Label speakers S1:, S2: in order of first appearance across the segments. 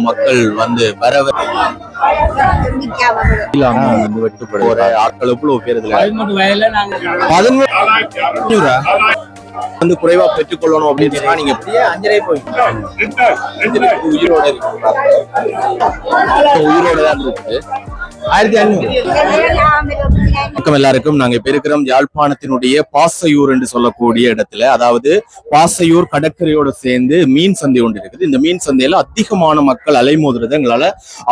S1: மக்கள் வந்து வெட்டுப்படுற ஆட்கள் எவ்வளவு பேர் வந்து குறைவா பெற்றுக்கொள்ளணும் அப்படின்னு சொன்னா நீங்க உயிரோட தான் இருக்கு. 1500 எல்லாருக்கும் நாங்க இப்ப இருக்கிறோம் யாழ்ப்பாணத்தினுடைய பாசையூர் என்று சொல்லக்கூடிய இடத்துல, அதாவது பாசையூர் கடற்கரையோட சேர்ந்து மீன் சந்தை ஒன்று இருக்குது. இந்த மீன் சந்தையில அதிகமான மக்கள் அலைமோதுறதை எங்களால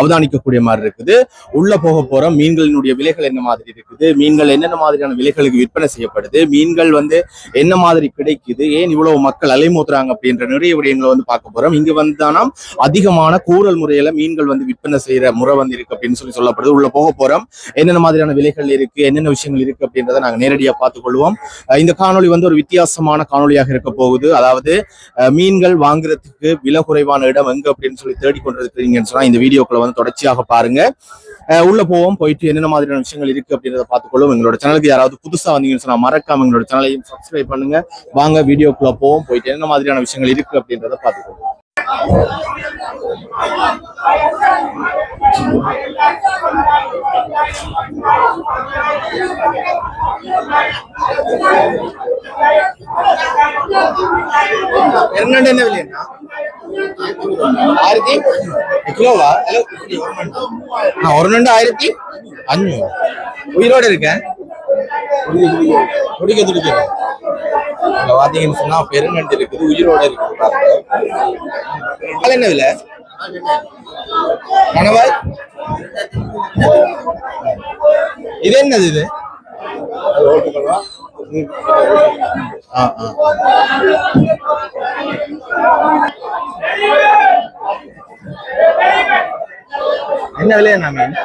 S1: அவதானிக்கக்கூடிய மாதிரி இருக்குது. உள்ள போக போற மீன்களினுடைய விலைகள் என்ன மாதிரி இருக்குது, மீன்கள் என்னென்ன மாதிரியான விலைகளுக்கு விற்பனை செய்யப்படுது, மீன்கள் வந்து என்ன மாதிரி கிடைக்குது, ஏன் இவ்வளவு மக்கள் அலைமோதுறாங்க அப்படின்ற நிறைய விடயங்களை வந்து பார்க்க போறோம். இங்க வந்துதானா அதிகமான கூறல் முறையில மீன்கள் வந்து விற்பனை செய்யற முறை வந்து இருக்கு அப்படின்னு சொல்லப்படுது. உள்ள போக போறோம், என்னென்ன மாதிரியான விலைகள் இருக்கு, என்னென்ன விஷயங்கள் இருக்கு அப்படின்றத நாங்க நேரடியாக பார்த்துக் கொள்வோம். இந்த காணொலி வந்து ஒரு வித்தியாசமான காணொலியாக இருக்க போகுது. அதாவது மீன்கள் வாங்குறதுக்கு விலை குறைவான இடம் எங்க அப்படின்னு சொல்லி தேடிக்கொண்டிருக்கிறீங்கன்னு சொன்னா இந்த வீடியோக்களை வந்து தொடர்ச்சியாக பாருங்க. உள்ள போவோம், போயிட்டு என்னென்ன மாதிரியான விஷயங்கள் இருக்கு அப்படின்றத பார்த்துக்கொள்ளும். எங்களோட சேனலுக்கு யாராவது புதுசா வந்தீங்கன்னு சொன்னா மறக்காம எங்களோட சேனலையும் சப்ஸ்கிரைப் பண்ணுங்க. வாங்க வீடியோக்குள்ள போவோம், போயிட்டு என்னென்ன மாதிரியான விஷயங்கள் இருக்கு அப்படின்றத பார்த்துக்கொள்ளும். என்ன விலையா? 1000 கிலோவா? ஒரு நண்டு 1500. உயிரோட இருக்கேன். பாத்தீங்கன்னு சொன்னா பெருநண்டு இருக்குது, உயிரோட இருக்குது. என்ன விலை? கணவாய் இது என்னது? இது என்ன விலை? என்ன மீன்?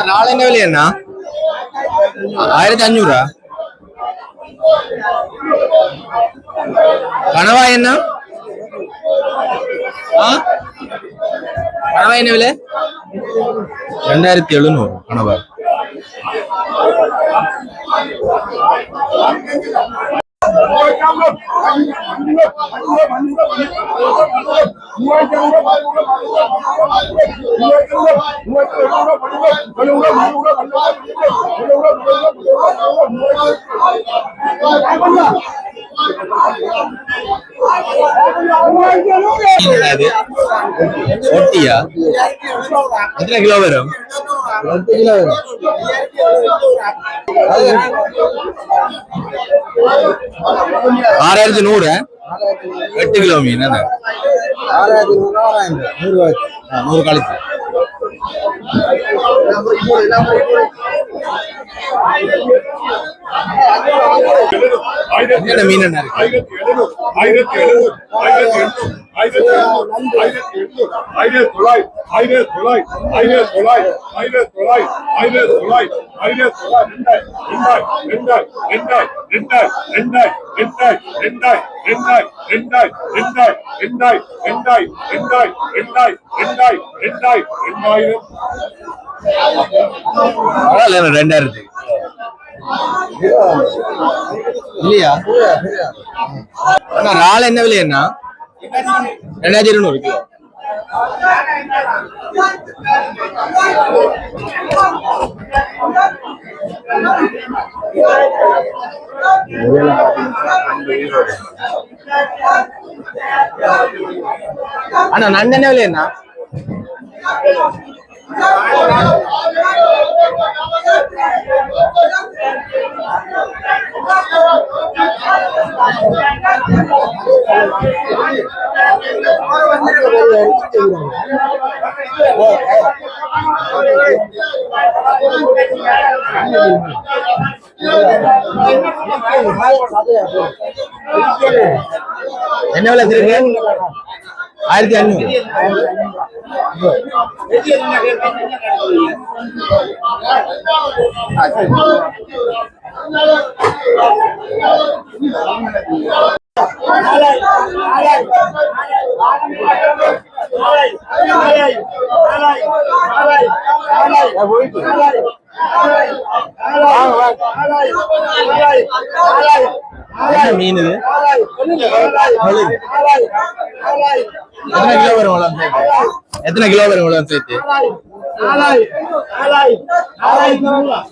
S1: நாளை என்ன விலை? என்ன 1500. கணவாய் என்ன? கணவாய் என்ன விலை? 2700 கணவாய். ஒட்டியா? எத்தனை கிலோ வரும்? 10 கிலோ வரும். 6100. 8 கிலோ மீன். 100 கழிச்சு. என்ன மீன்? என்ன இருக்கு? 2000 இல்லையா? ரால் என்ன விலை? என்ன 2200 கிலோ. அண்ணா நண்டு என்ன விலை? என்ன என்ன விலை இருக்கு? 1500. என்ன மீன் இது? எத்தனை கிலோ வரும் உலகம் சேர்த்து? எத்தனை கிலோ வரும் உலகம் சேர்த்து?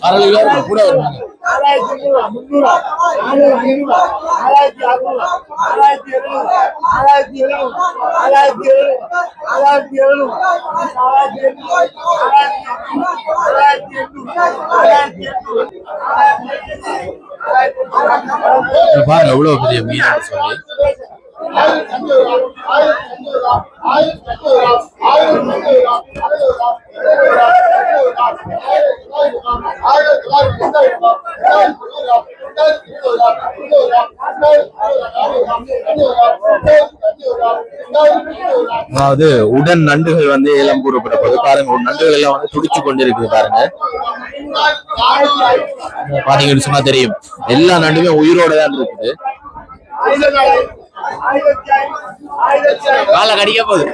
S1: 1/2 கிலோ கூட வரும். பாருங்க எவ்வளவு பெரிய மீன் சொல்லி. அதாவது உடன் நண்டுகள் வந்து ஏலம் கூறப்பட்டது. பாருங்க நண்டுகள் எல்லாம் வந்து துடிச்சு கொண்டிருக்குது. பாருங்க பாத்தீங்கன்னு சொன்னா தெரியும் எல்லா நண்டுமே உயிரோட தான் இருக்குது. காலை கடிக்க போகுது.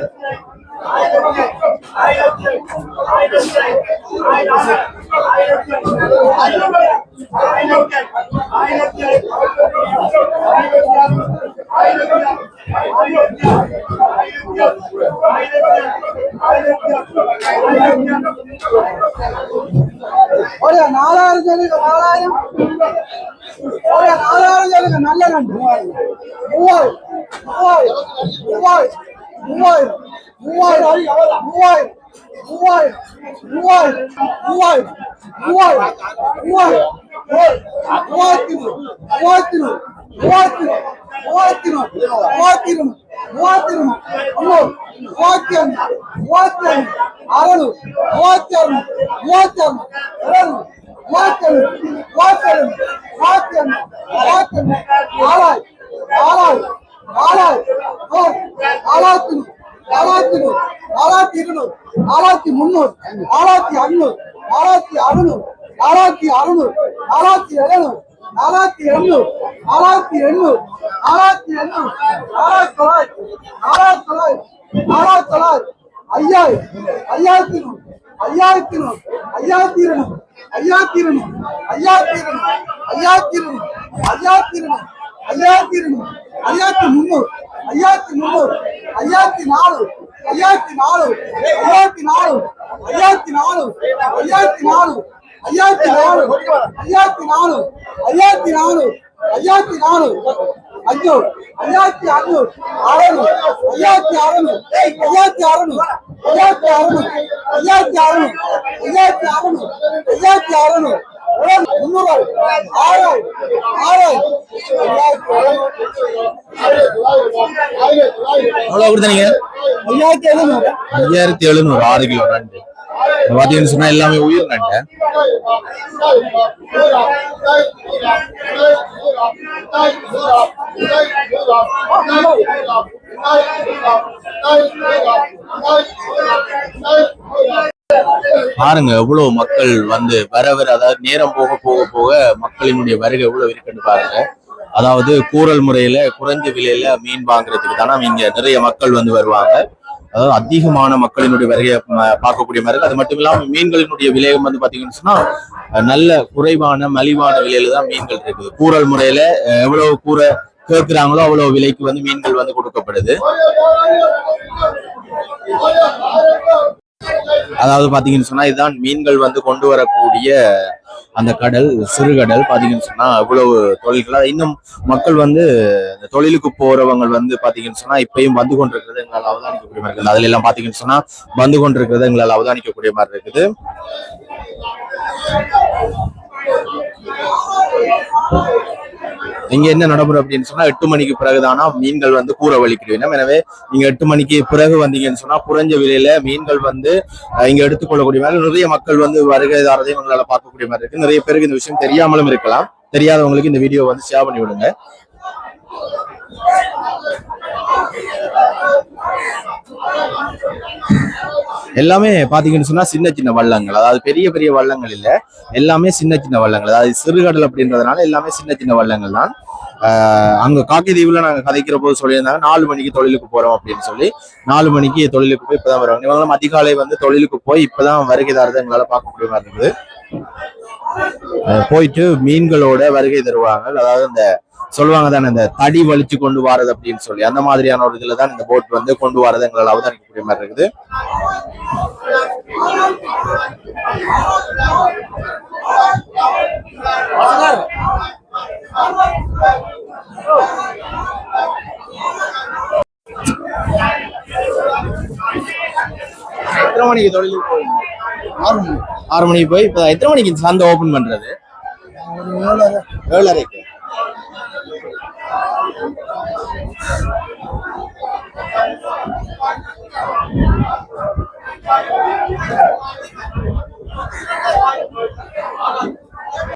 S2: ஒரு 4000 சொல்லுங்க. 4000 சொல்லுங்க. நல்ல நண்டு 3000
S1: கொடுத்தீங்க 5700 6 கிலோ நண்டு. பாத்தீங்கன்னு சொன்னா எல்லாமே உயிர் நண்டை. பாருங்க எவ்வளவு மக்கள் வந்து வர அதாவது நேரம் போக போக போக மக்களினுடைய வருகை எவ்வளவு இருக்குன்னு பாருங்க. அதாவது கூறல் முறையில குறைஞ்ச விலையில மீன் வாங்குறதுக்கு தானே இங்க நிறைய மக்கள் வந்து வருவாங்க. அதாவது அதிகமான மக்களினுடைய வருகையை பார்க்கக்கூடிய மாதிரி இருக்கு. அது மட்டும் இல்லாம மீன்களினுடைய விலையம் வந்து பாத்தீங்கன்னு சொன்னா நல்ல குறைவான மலிவான விலையில தான் மீன்கள் இருக்குது. கூறல் முறையில எவ்வளவு கூரை கேட்கிறாங்களோ அவ்வளவு விலைக்கு வந்து மீன்கள் வந்து கொடுக்கப்படுது. அதாவது பாத்தீங்கன்னு சொன்னா இதுதான் மீன்கள் வந்து கொண்டு வரக்கூடிய அந்த கடல், சிறுகடல். பாத்தீங்கன்னு சொன்னா இவ்வளவு தொழில்கள் இன்னும் மக்கள் வந்து இந்த தொழிலுக்கு போறவங்க வந்து பாத்தீங்கன்னு சொன்னா இப்பயும் வந்து கொண்டிருக்கிறது எங்களால் அவதானிக்கக்கூடிய மாதிரி இருக்குது. அதுல எல்லாம் பாத்தீங்கன்னு சொன்னா வந்து கொண்டிருக்கிறது எங்களால் அவதானிக்கக்கூடிய மாதிரி இருக்குது. இங்க என்ன நடைமுறை அப்படின்னு சொன்னா 8 மணிக்கு பிறகுதானா மீன்கள் வந்து கூற வலிக்கிட்டு வேணும். எனவே நீங்க 8 மணிக்கு பிறகு வந்தீங்கன்னு சொன்னா குறைஞ்ச விலையில மீன்கள் வந்து இங்க எடுத்துக்கொள்ளக்கூடிய மாதிரி நிறைய மக்கள் வந்து வருகைதாரதையும் உங்களால பார்க்கக்கூடிய மாதிரி இருக்கு. நிறைய பேருக்கு இந்த விஷயம் தெரியாமலும் இருக்கலாம். தெரியாதவங்களுக்கு இந்த வீடியோ வந்து ஷேர் பண்ணி விடுங்க. எல்லாமே பாத்தீங்கன்னு சொன்னா சின்ன சின்ன வள்ளங்கள், அதாவது பெரிய பெரிய வள்ளங்கள் இல்ல, எல்லாமே சின்ன சின்ன வள்ளங்கள். அதாவது சிறுகடல் அப்படின்றதுனால எல்லாமே சின்ன சின்ன வள்ளங்கள் தான். அங்க காக்கிதீவுல நாங்க கதைக்கிற போது சொல்லியிருந்தாங்க 4 மணிக்கு தொழிலுக்கு போறோம் அப்படின்னு சொல்லி. 4 மணிக்கு தொழிலுக்கு போய் இப்பதான் வருவாங்க. இவங்களும் அதிகாலை வந்து தொழிலுக்கு போய் இப்பதான் வருகைதாரதை எங்களால பார்க்கக்கூடிய மாதிரி இருக்குது. போயிட்டு மீன்களோட வருகை தருவாங்க. அதாவது இந்த சொல்லுவாங்க தானே இந்த தடி வலிச்சு கொண்டு வாரது அப்படின்னு சொல்லி, அந்த மாதிரியான ஒரு இதுல தான் இந்த போட் வந்து கொண்டு வரது எங்களால் அவதானிக்கக்கூடிய மாதிரி இருக்குது. எத்தனை மணிக்கு தொழிலுக்கு போய்? 6 மணிக்கு போய் இப்ப எத்தனை மணிக்கு சந்தை ஓபன் பண்றது? 7:30.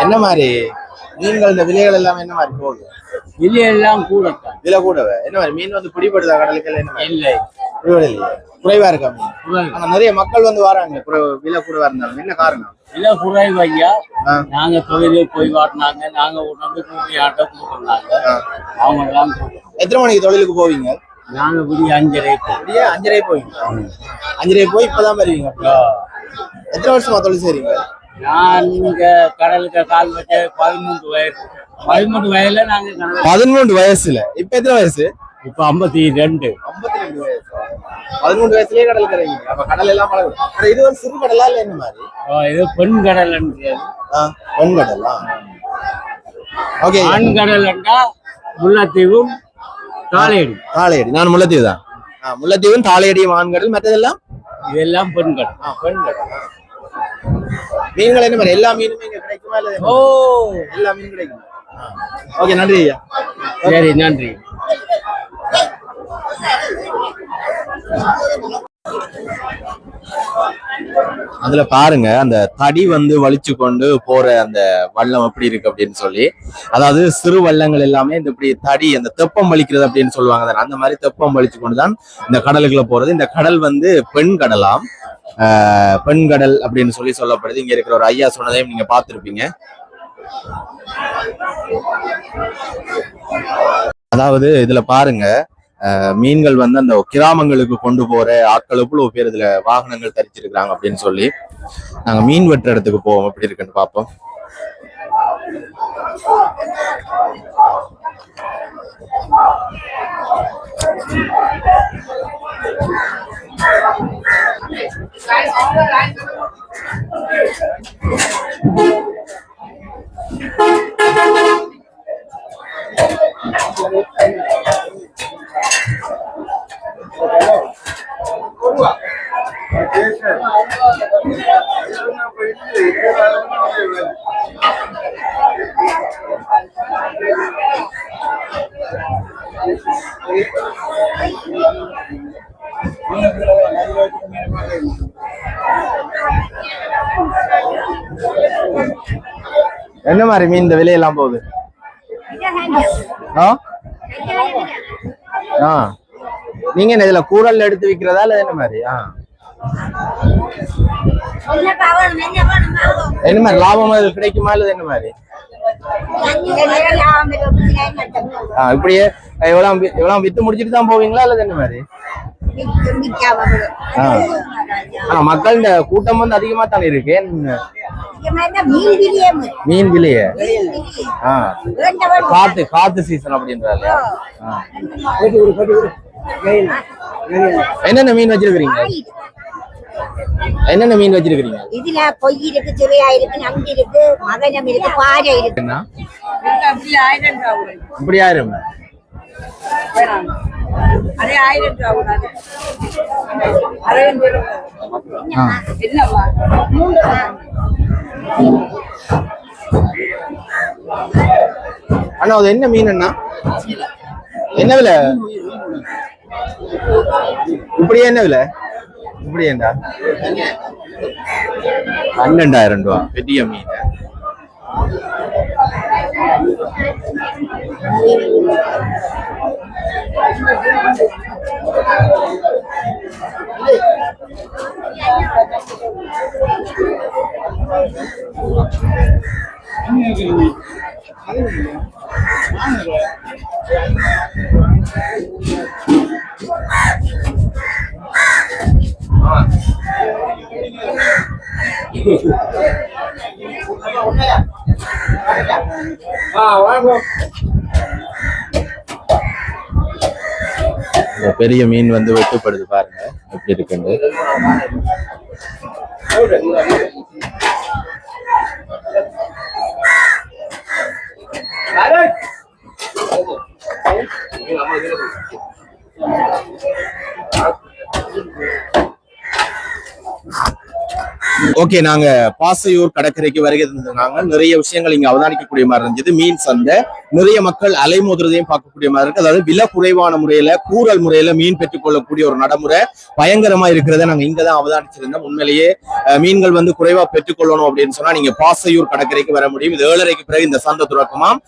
S1: என்ன மாதிரி மீன்கள் இந்த விலைகள் எல்லாமே என்ன மாதிரி போகுது?
S3: விலை எல்லாம் கூட
S1: விலை கூடவே என்ன மாதிரி மீன் வந்து பிடிபடுதா கடலுக்கு? என்ன
S3: இல்லை,
S1: குறைவா இருக்கா மீன்? ஆனா நிறைய மக்கள் வந்து வராங்க விலை கூடவா இருந்தாலும். என்ன காரணம்?
S3: விலை குறைவு ஐயா. நாங்க தொழிலுக்கு போய் வாட்டினாங்க, நாங்க உடனே கூட்டி ஆட்ட கொடுத்துருந்தாங்க. அவங்க எல்லாம்
S1: எத்தனை மணிக்கு தொழிலுக்கு போவீங்க?
S3: நாங்க விடிய 5:30
S1: 5:30 போவீங்க. 5:30 போய் இப்பதான் வருவீங்க. எத்தனை வருஷமா தொழில் செய்றீங்க?
S3: நான் இங்க கடலுக்கு கால் வச்ச 13 வயதுல நாங்க
S1: 13 வயசுல. இப்ப எத்தனை வயசு?
S3: இப்ப 52.
S1: 52 வயசு. 13 வயசுலயே கடல் கரைங்க. அப்ப கடல் எல்லாம் பழகும். இது ஒரு சிறு கடலா இல்ல என்ன மாதிரி?
S3: இது பெண் கடல்.
S1: பெண் கடலா? ஓகே.
S3: ஆண் கடல் என்றா முல்லைத்தீவும் தாளையடி.
S1: தாளையடி. நான் முல்லைத்தீவு தான். முல்லைத்தீவும் தாளையடியும் ஆண் கடல். மற்றதெல்லாம்
S3: இதெல்லாம் பெண் கடல்.
S1: பெண் கடல். மீன்கள் என்ன மாதிரி? எல்லா மீனுமே இங்க கிடைக்குமா? இல்ல எல்லா மீனும் கிடைக்கும். ஓகே, நன்றி ஐயா.
S3: சரி, நன்றி.
S1: அதுல பாருங்க அந்த தடி வந்து வலிச்சு கொண்டு போற அந்த வள்ளம் எப்படி இருக்கு அப்படின்னு சொல்லி. அதாவது சிறு வள்ளங்கள் எல்லாமே இந்த இப்படி தடி அந்த தெப்பம் வலிக்கிறது அப்படின்னு சொல்லுவாங்க. அந்த மாதிரி தெப்பம் வலிச்சு கொண்டுதான் இந்த கடலுக்குள்ள போறது. இந்த கடல் வந்து பெண் கடலாம். பெண் கடல் அப்படின்னு சொல்லி சொல்லப்படுது. இங்க இருக்கிற ஒரு ஐயா சொன்னதையும் நீங்க பார்த்திருப்பீங்க. அதாவது இதுல பாருங்க மீன்கள் வந்து அந்த கிராமங்களுக்கு கொண்டு போற ஆட்கள் எவ்வளவு பேர் இதுல வாகனங்கள் தரிச்சிருக்கிறாங்க அப்படின்னு சொல்லி. நாங்க மீன் வெட்டுற இடத்துக்கு போவோம், எப்படி இருக்குன்னு பார்ப்போம். என்ன மாதிரி மீன் இந்த விலையெல்லாம் போகுது? நீங்க என்ன இதுல கூடல் எடுத்து விக்கிறதா இல்ல என்ன மாதிரி? என்ன மாதிரி லாபம் கிடைக்குமா இல்ல என்ன மாதிரி? இப்படியே எவ்வளவு வித்து முடிச்சுட்டு தான் போவீங்களா இல்ல என்ன மாதிரி? ஆனா மக்கள் இந்த கூட்டம் வந்து அதிகமா தானே இருக்கு. மீன் விலையே காத்து சீசன் அப்படின்றாங்க. என்னென்ன மீன் வச்சிருக்கீங்க? என்னென்ன மீன் வச்சிருக்கீங்க?
S4: இதுல பொய் இருக்கு, சிறையா இருக்கு, நண்டு இருக்கு, மகனம் இருக்கு, பாறை இருக்கு.
S1: என்ன
S2: அப்படி 1000 ரூபா கூட.
S1: இப்படி ஆயிரம்
S2: வேணாம். அதே 1000 ரூபா கூட. அதே என்னம்மா? 3 ரூபா.
S1: அண்ணா அது என்ன மீன் அண்ணா? என்ன விலை இப்படி? என்ன விலை இப்படி? ஏண்டா 12,000 ரூபா பெரிய மீன். பெரிய மீன் வந்து வெட்டுப்படுது பாருங்க எப்படி இருக்குன்னு. ஓகே, நாங்க பாசையூர் கடற்கரைக்கு வருகை தந்திருந்தாங்க. நிறைய விஷயங்கள் இங்க அவதானிக்கக்கூடிய மாதிரி இருந்தது. மீன் சந்தை, நிறைய மக்கள் அலைமோதுறதையும் பார்க்கக்கூடிய மாதிரி இருக்கு. அதாவது விலை குறைவான முறையில, கூறல் முறையில மீன் பெற்றுக்கொள்ளக்கூடிய ஒரு நடைமுறை பயங்கரமா இருக்கிறத நாங்க இங்கதான் அவதானிச்சிருந்தோம். உண்மையிலேயே மீன்கள் வந்து குறைவா பெற்றுக்கொள்ளணும் அப்படின்னு சொன்னா நீங்க பாசையூர் கடற்கரைக்கு வர முடியும். இது 7:30க்கு பிறகு இந்த சந்தை துறக்குமாம்.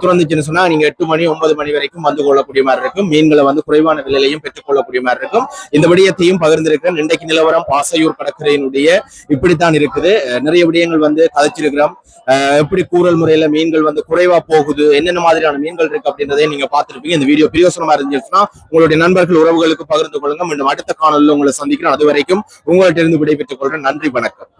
S1: துறந்துச்சுன்னு சொன்னா நீங்க 8 மணி 9 மணி வரைக்கும் வந்து கொள்ளக்கூடிய மாதிரி இருக்கும். மீன்களை வந்து குறைவான விலையிலையும் பெற்றுக்கொள்ளக்கூடிய மாதிரி இருக்கும். இந்த விடயத்தையும் பகிர்ந்திருக்கிறேன். இன்றைக்கு நிலவரம் பாசையூர் கடற்கரையினுடைய இப்படித்தான் இருக்குது. நிறைய விடயங்கள் வந்து கதைச்சிருக்கிறோம். எப்படி கூறல் முறையில மீன்கள் வந்து குறைவா போகுது, என்னென்ன மாதிரியான மீன்கள் இருக்கு அப்படின்றதையும் நீங்க பார்த்திருப்பீங்க. இந்த வீடியோ பிரயோசனமா இருந்துச்சுன்னா உங்களுடைய நண்பர்கள் உறவுகளுக்கு பகிர்ந்து கொள்ளுங்க. மீண்டும் அடுத்த காணொலியில் உங்களை சந்திக்கிறேன். அது வரைக்கும் உங்கள்கிட்ட இருந்து விடைபெற்றுக் கொள்றேன். நன்றி, வணக்கம்.